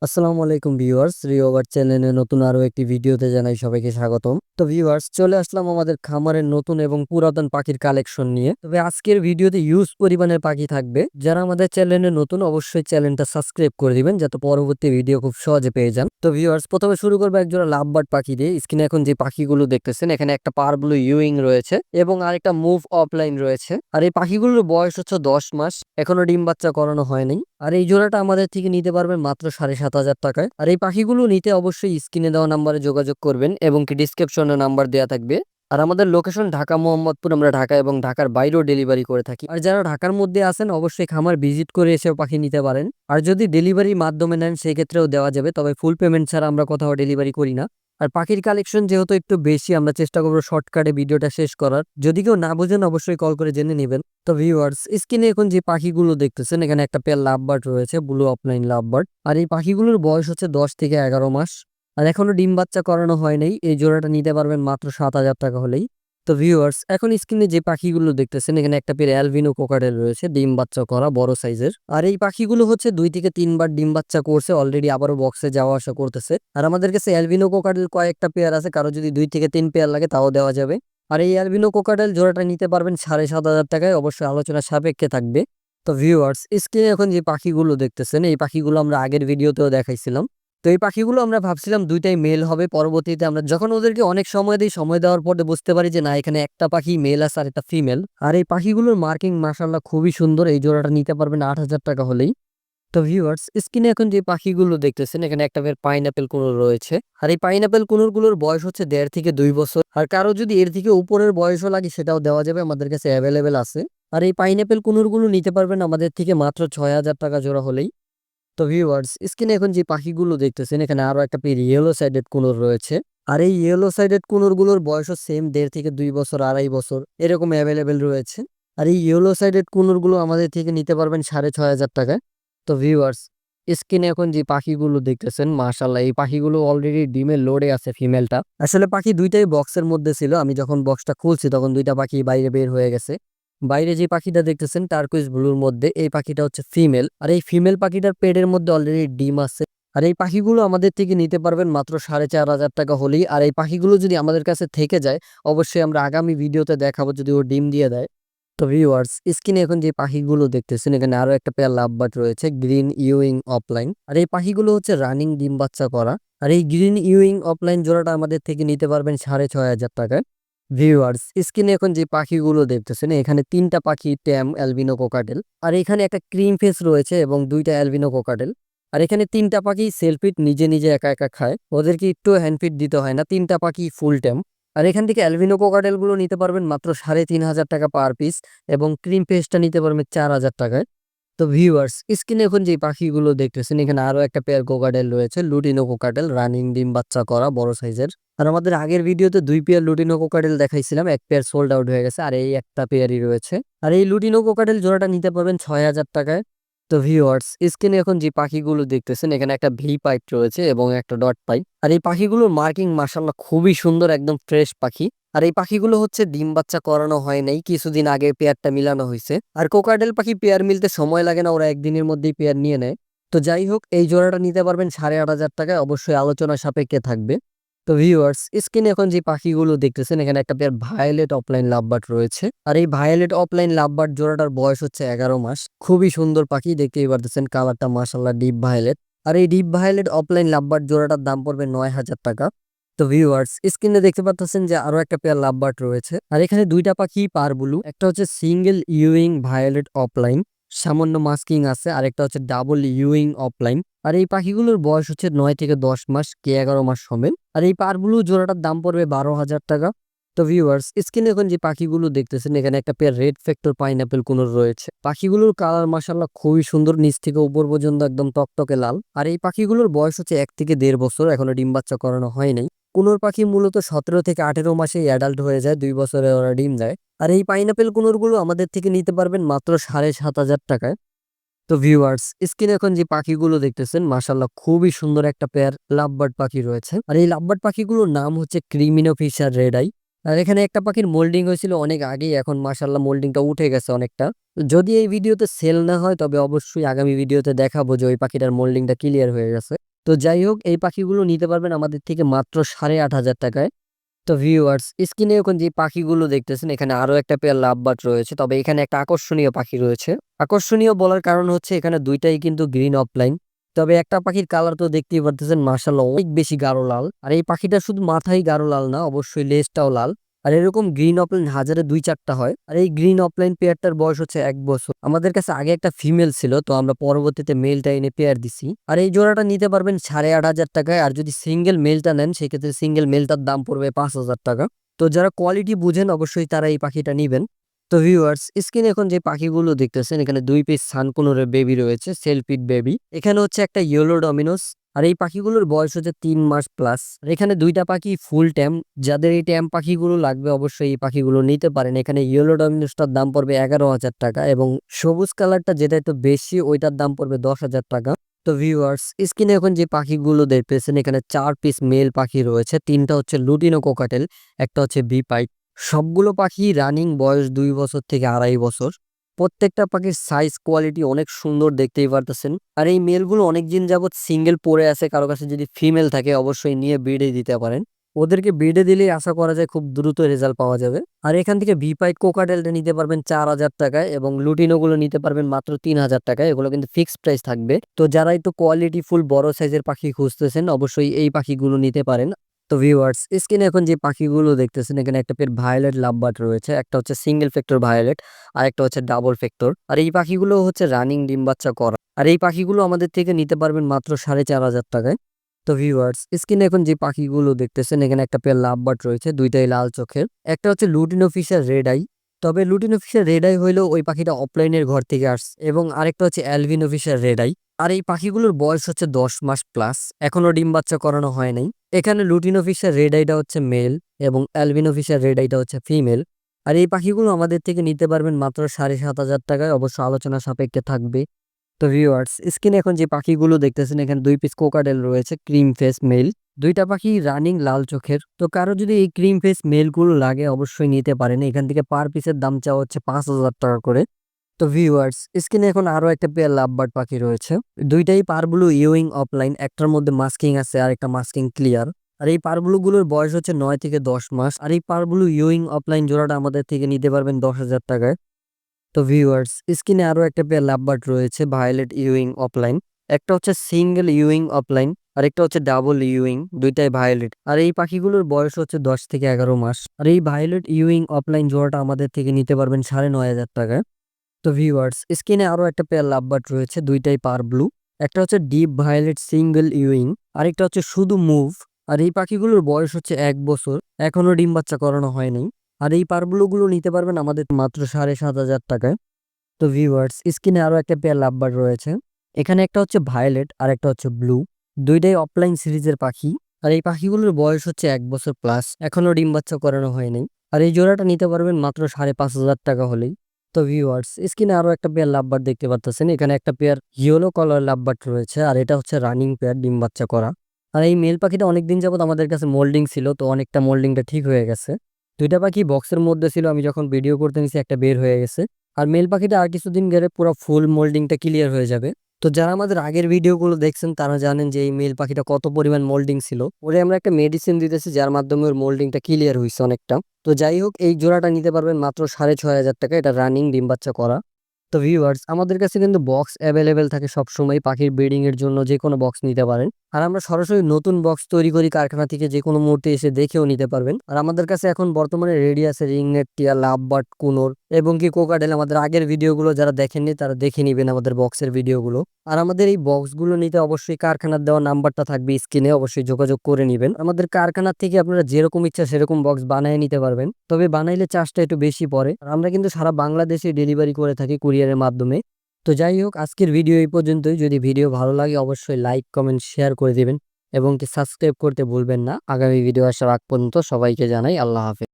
আসসালামু আলাইকুম ভিউয়ার্স, রিওভার চ্যানেলে নতুন আরো একটি ভিডিওতে জানাই সবাইকে স্বাগতম। তো ভিউয়ার্স, চলে আসলাম আমাদের খামারের নতুন এবং পুরাতন পাখির কালেকশন নিয়ে। তবে আজকের ভিডিওতে হিউজ পরিমাণের পাখি থাকবে। যারা আমাদের চ্যানেলে নতুন, অবশ্যই চ্যানেলটা সাবস্ক্রাইব করে দিবেন যাতে পরবর্তী ভিডিও খুব সহজে পেয়ে যান। তো ভিউয়ার্স, প্রথমে শুরু করবো একজোড়া লাভবার্ড পাখি দিয়ে। স্ক্রিনে এখন যে পাখিগুলো দেখতেছেন, এখানে একটা পারব্লু ইউইং রয়েছে এবং আরেকটা মুভ অফলাইন রয়েছে। আর এই পাখিগুলোর বয়স হচ্ছে 10 মাস, এখনো ডিম বাচ্চা করানো হয়নি। আর এই জোড়াটা আমাদের থেকে নিতে পারবেন মাত্র 7,500 টাকায়। আর এই পাখিগুলো নিতে অবশ্যই স্ক্রিনে দেওয়া নাম্বারে যোগাযোগ করবেন এবং কি ডিসক্রিপশনে নাম্বার দেওয়া থাকবে। আর আমাদের লোকেশন ঢাকা মোহাম্মদপুর, আমরা ঢাকা এবং ঢাকার বাইরেও ডেলিভারি করে থাকি। আর যারা ঢাকার মধ্যে আছেন অবশ্যই খামার ভিজিট করে এসেও পাখি নিতে পারেন। আর যদি ডেলিভারির মাধ্যমে নেন সেই ক্ষেত্রেও দেওয়া যাবে, তবে ফুল পেমেন্ট ছাড়া আমরা কোথাও ডেলিভারি করি না। আর পাখির কালেকশন যেহেতু একটু বেশি, আমরা চেষ্টা করবো শর্টকাটে ভিডিওটা শেষ করার। যদি কেউ না বুঝেন অবশ্যই কল করে জেনে নেবেন। তো ভিউয়ার্স, স্ক্রিনে এখন যে পাখিগুলো দেখতেছেন, এখানে একটা পেয়ার লাভবার্ড রয়েছে, ব্লু অফলাইন লাভবার্ড। আর এই পাখিগুলোর বয়স হচ্ছে 10 থেকে 11 মাস। আর এখনো ডিম বাচ্চা করানো হয় নাই। এই জোড়াটা নিতে পারবেন মাত্র 7,000 টাকা হলেই। তো ভিউয়ার্স, এখন স্ক্রিনে যে পাখিগুলো দেখতেছেন, এখানে একটা পেয়ার অ্যালবিনো কোকাটেল রয়েছে, ডিম বাচ্চা করা বড় সাইজের। আর এই পাখিগুলো হচ্ছে 2 থেকে 3 বার ডিম বাচ্চা করছে অলরেডি, আবারও বক্সে যাওয়া আসা করতেছে। আর আমাদের কাছে অ্যালবিনো কোকাটেল কয়েকটা পেয়ার আছে, কারো যদি 2 থেকে 3 পেয়ার লাগে তাও দেওয়া যাবে। আর এই অ্যালবিনো কোকাটেল জোড়াটা নিতে পারবেন 7,500 টাকায়, অবশ্যই আলোচনা সাপেক্ষে থাকবে। তো ভিউয়ার্স, স্ক্রিনে এখন যে পাখিগুলো দেখতেছেন, এই পাখিগুলো আমরা আগের ভিডিওতেও দেখাইছিলাম। তো এই পাখিগুলো আমরা ভাবছিলাম দুইটাই মেল হবে, পরবর্তীতে আমরা যখন ওদেরকে অনেক সময় দিই, সময় দেওয়ার পরে বুঝতে পারি যে না, এখানে একটা পাখি মেল আছে আর একটা ফিমেল। আর এই পাখিগুলোর মার্কিং মাশাআল্লাহ খুবই সুন্দর। এই জোড়াটা নিতে পারবেন 8,000 টাকা হলেই। তো ভিউয়ার্স, স্ক্রিনে এখন যে পাখিগুলো দেখতেছেন, এখানে একটা পাইনাপেল কুনুর রয়েছে। আর এই পাইনাপেল কুনুরগুলোর বয়স হচ্ছে 1.5 থেকে 2 বছর। আর কারো যদি এর থেকে উপরের বয়সও লাগে সেটাও দেওয়া যাবে, আমাদের কাছে অ্যাভেলেবেল আছে। আর এই পাইনাপেল কুনুরগুলো নিতে পারবেন আমাদের থেকে মাত্র 6,000 টাকা জোড়া হলেই। তো ভিউয়ার্স, স্ক্রিনে এখন যে পাখিগুলো দেখতেছেন, এখানে আরো একটা পেয়ার ইয়েলো সাইডেড কুনুর রয়েছে। আর এই ইয়েলো সাইডেড কুনুরগুলোর বয়সও সেম 1.5 থেকে 2 বছর, 2.5 বছর এরকম অ্যাভেলেবেল রয়েছে। আর এই ইয়েলো সাইডেড কুনুরগুলো আমাদের থেকে নিতে পারবেন 6,500 টাকায়। তো ভিউয়ার্স, স্ক্রিনে এখন যে পাখিগুলো দেখতেছেন, মাশাআল্লাহ এই পাখিগুলো অলরেডি ডিমের লোডে আছে ফিমেলটা। আসলে পাখি দুইটাই বক্সের মধ্যে ছিল, আমি যখন বক্সটা খুলছি তখন দুইটা পাখি বাইরে বের হয়ে গেছে। বাইরে যে পাখিটা দেখতেছেন টার্কুইজ ব্লুর মধ্যে, এই পাখিটা হচ্ছে ফিমেল। আর এই ফিমেল পাখিটার পেটের মধ্যে অলরেডি ডিম আছে। আর এই পাখিগুলো আমাদের থেকে নিতে পারবেন মাত্র 4,500 টাকা হলেই। আর এই পাখিগুলো যদি আমাদের কাছে থেকে যায়, অবশ্যই আমরা আগামী ভিডিওতে দেখাবো যদি ও ডিম দিয়ে দেয়। তো ভিউয়ার্স, স্ক্রিনে এখন যে পাখিগুলো দেখতেছেন, এখানে আরো একটা পেয়ার লাভবার্ড রয়েছে, গ্রিন ইউইং অফলাইন। আর এই পাখিগুলো হচ্ছে রানিং ডিম বাচ্চা করা। আর এই গ্রিন ইউইং অফলাইন জোড়াটা আমাদের থেকে নিতে পারবেন 6,500 টাকায়। ভিউয়ার্স, স্ক্রিনে এখন যে পাখিগুলো দেখতেছেন, এখানে 3টা পাখি ট্যাম অ্যালবিনো কোকাটেল। আর এখানে একটা ক্রিম ফেস রয়েছে এবং 2টা অ্যালবিনো কোকাটেল। আর এখানে 3টা পাখি সেলফিট নিজে নিজে একা একা খায়, ওদেরকে একটু হ্যান্ডফিট দিতে হয় না। 3টা পাখি ফুল ট্যাম। আর এখান থেকে অ্যালবিনো কোকাটেল গুলো নিতে পারবেন মাত্র 3,500 টাকা পার পিস এবং ক্রিম পেস্টটা নিতে পারবেন 4,000 টাকায়। তো ভিউয়ার্স, স্ক্রিনে এখন যে পাখিগুলো দেখতেছেন, এখানে আরো একটা পেয়ার কোকাটেল রয়েছে, লুটিনো কোকাটেল, রানিং ডিম বাচ্চা করা বড় সাইজের। আর আমাদের আগের ভিডিওতে 2 পেয়ার লুটিনো কোকাটেল দেখাইছিলাম, এক পেয়ার সোল্ড আউট হয়ে গেছে, আর এই একটা পেয়ারই রয়েছে। আর এই লুটিনো কোকাটেল জোড়াটা নিতে পারবেন 6,000 টাকায়। তো ভিউয়ার্স, স্ক্রিনে এখন যে পাখিগুলো দেখতেছেন, এখানে একটা ভি পাইপ রয়েছে এবং একটা ডট পাইপ। আর এই পাখিগুলোর মার্কিং মাশাআল্লাহ খুবই সুন্দর, একদম ফ্রেশ পাখি। আর এই পাখিগুলো হচ্ছে ডিম বাচ্চা করানো হয় নাই, কিছুদিন আগে পেয়ারটা মিলানো হয়েছে। আর কোকাটেল পাখি পেয়ার মিলতে সময় লাগে না, ওরা একদিনের মধ্যেই পেয়ার নিয়ে নেয়। তো যাই হোক, এই জোড়াটা নিতে পারবেন 8,500 টাকায়, অবশ্যই আলোচনা সাপেক্ষে থাকবে। তো ভিউয়ার্স, স্ক্রিনে এখন যে পাখিগুলো দেখতেছেন, এখানে একটা পেয়ার ভায়োলেট অফলাইন লাভবার্ড রয়েছে। আর এই ভায়োলেট অফলাইন লাভবার্ড জোড়াটার বয়স হচ্ছে 11 মাস। খুবই সুন্দর পাখি, দেখতেই পারতেছেন কালারটা মাশাআল্লাহ ডিপ ভায়োলেট। আর এই ডিপ ভায়োলেট অফলাইন লাভবার্ড জোড়াটার দাম পড়বে 9,000 টাকা। তো ভিউয়ার্স, স্ক্রিনে দেখতে পাচ্ছেন যে আরো একটা পেয়ার লাভবার্ড রয়েছে। আর এখানে 2টা পাখি পার ব্লু, একটা হচ্ছে সিঙ্গেল ইউইং ভায়োলেট অফলাইন, সামান্য মাস্কিং আছে, আর একটা হচ্ছে ডাবল ইউইং অফলাইন। আর এই পাখিগুলোর বয়স হচ্ছে 9 থেকে 10 মাস, কে 11 মাস হবে। আর এই পার ব্লু জোড়াটার দাম পড়বে 12,000 টাকা। তো ভিউয়ার্স, স্ক্রিনে এখন যে পাখিগুলো দেখতেছেন, এখানে একটা পেয়ার রেড ফ্যাক্টর পাইনাপেল কুনুর রয়েছে। পাখিগুলোর কালার মাশাআল্লাহ খুবই সুন্দর, নিচ থেকে উপর পর্যন্ত একদম টকটকে লাল। আর এই পাখিগুলোর বয়স হচ্ছে 1 থেকে 1.5 বছর, এখনো ডিম বাচ্চা করানো হয় নাই। কুনুর পাখি মূলত 17 থেকে 18 মাসে অ্যাডাল্ট হয়ে যায়, 2 বছরে ওরা ডিম দেয়। আর এই পাইনাপেল কুনুরগুলো আমাদের থেকে নিতে পারবেন মাত্র 7,500 টাকায়। তো ভিউয়ার্স, স্ক্রিনে এখন যে পাখিগুলো দেখতেছেন, মাশাআল্লাহ খুবই সুন্দর একটা পেয়ার লাভবার্ড পাখি রয়েছে। আর এই লাভবার্ড পাখিগুলোর নাম হচ্ছে ক্রিমিনো ফিশার রেড আই। আর এখানে একটা পাখির মোল্ডিং হয়েছিল অনেক আগেই, এখন মাশাআল্লাহ মোল্ডিংটা উঠে গেছে অনেকটা। যদি এই ভিডিওতে সেল না হয়, তবে অবশ্যই আগামী ভিডিওতে দেখাবো যে ওই পাখিটার মোল্ডিংটা ক্লিয়ার হয়ে গেছে। তো যাই হোক এই পাখিগুলো নিতে পারবেন আমাদের থেকে মাত্র 8,500 টাকায়। তো ভিউয়ার্স স্ক্রিনে এখন যে পাখিগুলো দেখতেছেন এখানে আরো একটা পেয়ার লাভ বার্ড রয়েছে, তবে এখানে একটা আকর্ষণীয় পাখি রয়েছে। আকর্ষণীয় বলার কারণ হচ্ছে এখানে দুইটাই কিন্তু গ্রিন অফলাইন। তবে একটা পাখির কালার তো দেখতেই পারতেছেন মাশাআল্লাহ অনেক বেশি গাঢ় লাল। আর এই পাখিটা শুধু মাথায় গাঢ় লাল না, অবশ্যই লেজটাও লাল। আর এরকম গ্রিন অফলাইন হাজারে 2-4টা হয়। আর এই গ্রিন অফলাইন পেয়ারটার বয়স হচ্ছে 1 বছর। আমাদের কাছে আগে একটা ফিমেল ছিল, তো আমরা পরবর্তীতে মেলটা এনে পেয়ার দিছি। আর এই জোড়াটা নিতে পারবেন 8,500 টাকায়। আর যদি সিঙ্গেল মেলটা নেন সেক্ষেত্রে সিঙ্গেল মেলটার দাম পড়বে 5,000 টাকা। তো যারা কোয়ালিটি বুঝেন অবশ্যই তারা এই পাখিটা নিবেন। তো ভিউয়ার্স স্ক্রিনে এখন যে পাখিগুলো দেখতেছেন এখানে 2 পিস সানকুনোরের বেবি রয়েছে, সেলফিড বেবি। এখানে হচ্ছে একটা ইয়েলো ডমিনোস। আর এই পাখিগুলোর বয়স হচ্ছে 3 মাস প্লাস। আর এখানে দুইটা পাখি ফুল ট্যাম। যাদের এই ট্যাম পাখিগুলো লাগবে অবশ্যই এই পাখিগুলো নিতে পারেন। এখানে ইয়েলো ডমিনোসটার দাম পড়বে 11,000 টাকা এবং সবুজ কালারটা যেটা একটু বেশি ওইটার দাম পড়বে 10,000 টাকা। তো ভিউয়ার্স স্ক্রিনে এখন যে পাখিগুলো দেখতেছেন এখানে 4 পিস মেল পাখি রয়েছে, 3টা হচ্ছে লুটিনো কোকাটেল, একটা হচ্ছে বিপাইট। সবগুলো পাখি রানিং বয়স 2 বছর থেকে 2.5 বছর। প্রত্যেকটা পাখির সাইজ কোয়ালিটি অনেক সুন্দর দেখতেই পারতেছেন। আর এই মেলগুলো অনেকদিন যাবত সিঙ্গেল পড়ে আছে, কারো কাছে যদি ফিমেল থাকে অবশ্যই নিয়ে ব্রিডে দিতে পারেন। ওদেরকে ব্রিডে দিলেই আশা করা যায় খুব দ্রুত রেজাল্ট পাওয়া যাবে। আর এখান থেকে বিপাইট কোকাটেলটা নিতে পারবেন 4,000 টাকায় এবং লুটিনো গুলো নিতে পারবেন মাত্র 3,000 টাকায়। এগুলো কিন্তু ফিক্সড প্রাইস থাকবে। তো যারা একটু কোয়ালিটি ফুল বড় সাইজের পাখি খুঁজতেছেন অবশ্যই এই পাখিগুলো নিতে পারেন। তো ভিউয়ার্স স্ক্রিনে এখন যে পাখিগুলো দেখতেছেন এখানে একটা পেয়ার ভায়োলেট লাভবার্ড রয়েছে, একটা হচ্ছে সিঙ্গেল ফ্যাক্টর ভায়োলেট আর একটা হচ্ছে ডাবল ফ্যাক্টর। আর এই পাখিগুলো হচ্ছে রানিং ডিম বাচ্চা করা। আর এই পাখিগুলো আমাদের থেকে নিতে পারবেন মাত্র 4,500 টাকায়। তো ভিউয়ার্স স্ক্রিনে এখন যে পাখিগুলো দেখতেছেন এখানে একটা পেয়ার লাভবার্ড রয়েছে, দুইটাই লাল চোখের। একটা হচ্ছে লুটিনো ফিশার রেড আই। তবে লুটিনো ফিশার রেড আই হইলেও ওই পাখিটা অফলাইনের ঘর থেকে আসছে। এবং আরেকটা হচ্ছে অ্যালবিনো ফিশার রেড আই। আর এই পাখিগুলোর বয়স হচ্ছে 10 মাস প্লাস, এখনো ডিম বাচ্চা করানো হয় নাই। এখানে লুটিনো ফিশার রেড আইটা হচ্ছে মেল এবং অ্যালবিনো ফিশার রেড আইটা হচ্ছে ফিমেল। আর এই পাখিগুলো আমাদের থেকে নিতে পারবেন মাত্র 7,500 টাকায়, অবশ্য আলোচনা সাপেক্ষে থাকবে। তো ভিউয়ার্স স্ক্রিনে এখন যে পাখিগুলো দেখতেছেন এখানে 2 পিস কোকাডেল রয়েছে, ক্রিম ফেস মেল। দুইটা পাখি রানিং লাল চোখের। তো কারো যদি এই ক্রিম ফেস মেল গুলো লাগে অবশ্যই নিতে পারেন। এখান থেকে পার পিসের দাম চাওয়া হচ্ছে 5,000 টাকা করে। তো ভিউয়ার্স স্ক্রিনে এখন আরো একটা পেয়ার লাভবার্ড পাখি রয়েছে, দুইটাই পারব্লু ইউইং অফলাইন। একটার মধ্যে মাস্কিং আছে আর একটা মাস্কিং ক্লিয়ার। আর এই পারব্লু গুলোর বয়স হচ্ছে 9 থেকে 10 মাস। আর এই পারব্লু ইউইং অফলাইন জোড়াটা আমাদের থেকে নিতে পারবেন 10,000 টাকায়। তো ভিউয়ার্স স্ক্রিনে আরো একটা পেয়ার লাভবার্ড রয়েছে ভায়োলেট ইউইং অফলাইন। একটা হচ্ছে সিঙ্গেল ইউইং অফলাইন আর একটা হচ্ছে ডাবল ইউইং, দুইটাই ভায়োলেট। আর এই পাখিগুলোর বয়স হচ্ছে 10 থেকে 11 মাস। আর এই ভায়োলেট ইউইং অফলাইন জোড়াটা আমাদের থেকে নিতে পারবেন 9,500 টাকায়। তো ভিউয়ার্স স্ক্রিনে আরো একটা পেয়ার লাভবার্ড রয়েছে, দুইটাই পার ব্লু। একটা হচ্ছে ডিপ ভায়োলেট সিঙ্গেল ইউইং, আরেকটা হচ্ছে শুধু মুভ। আর এই পাখিগুলোর বয়স হচ্ছে 1 বছর, এখনো ডিম বাচ্চা করানো হয়নি। আর এই পারব্লু গুলো নিতে পারবেন আমাদের মাত্র 7,500 টাকায়। তো ভিউয়ার্স স্ক্রিনে আরো একটা পেয়ার লাভবার্ড রয়েছে, এখানে একটা হচ্ছে ভায়োলেট আর একটা হচ্ছে ব্লু, দুইটাই অফলাইন সিরিজের পাখি। আর এই পাখিগুলোর বয়স হচ্ছে 1 বছর প্লাস, এখনো ডিম বাচ্চা করানো হয়নি। আর এই জোড়াটা নিতে পারবেন মাত্র 5,500 টাকা হলেই। তো ভিউয়ার্স স্ক্রিনে আরো একটা পেয়ার লাভবার্ড দেখতে পাচ্ছেন, এখানে একটা পেয়ার ইয়েলো কালার লাভবার্ড রয়েছে আর এটা হচ্ছে রানিং পেয়ার ডিম বাচ্চা করা। আর এই মেল পাখিটা অনেকদিন যাবত আমাদের কাছে মোল্ডিং ছিল, তো অনেকটা মোল্ডিংটা ঠিক হয়ে গেছে। দুইটা পাখি বক্সের মধ্যে ছিল, আমি যখন ভিডিও করতে নিছি একটা বের হয়ে গেছে। আর মেল পাখিটা আর কিছুদিন গেলে পুরো ফুল মোল্ডিংটা ক্লিয়ার হয়ে যাবে। তো যারা আমাদের আগের ভিডিওগুলো দেখছেন তারা জানেন যে এই মেল পাখিটা কত পরিমাণ মোল্ডিং ছিল। ওরে আমরা একটা মেডিসিন দিতেছি যার মাধ্যমে ওর মোল্ডিংটা ক্লিয়ার হয়েছে অনেকটা। তো যাই হোক এই জোড়াটা নিতে পারবেন মাত্র 6,500 টাকা, এটা রানিং ডিম বাচ্চা করা। তো ভিউয়ার্স আমাদের কাছে কিন্তু বক্স অ্যাভেলেবেল থাকে সবসময়, পাখির ব্রিডিং এর জন্য যে কোনো বক্স নিতে পারেন। আর আমরা সরাসরি নতুন বক্স তৈরি করি কারখানা থেকে, যে কোনো মুহূর্তে এসে দেখেও নিতে পারবেন। আর আমাদের কাছে এখন বর্তমানে রেডি আছে রিংনেট, টিয়া, লাভবার্ড, কুনোর এবং কি কোকাডেল। আমাদের আগের ভিডিওগুলো যারা দেখেননি তারা দেখে নিবেন আমাদের বক্সের ভিডিওগুলো। আর আমাদের এই বক্সগুলো নিতে অবশ্যই কারখানার দেওয়া নাম্বারটা থাকবে স্ক্রিনে, অবশ্যই যোগাযোগ করে নিবেন। আমাদের কারখানা থেকে আপনারা যেরকম ইচ্ছা সেরকম বক্স বানিয়ে নিতে পারবেন, তবে বানাইলে চার্জটা একটু বেশি পড়ে। আর আমরা কিন্তু সারা বাংলাদেশে ডেলিভারি করে থাকি কুরিয়ারের মাধ্যমে। তো যাই হোক আজকের ভিডিও এই পর্যন্তই। যদি ভিডিও ভালো লাগে অবশ্যই লাইক কমেন্ট শেয়ার করে দিবেন এবং কি সাবস্ক্রাইব করতে ভুলবেন না। আগামী ভিডিও আসার আগ পর্যন্ত সবাইকে জানাই আল্লাহ হাফেজ।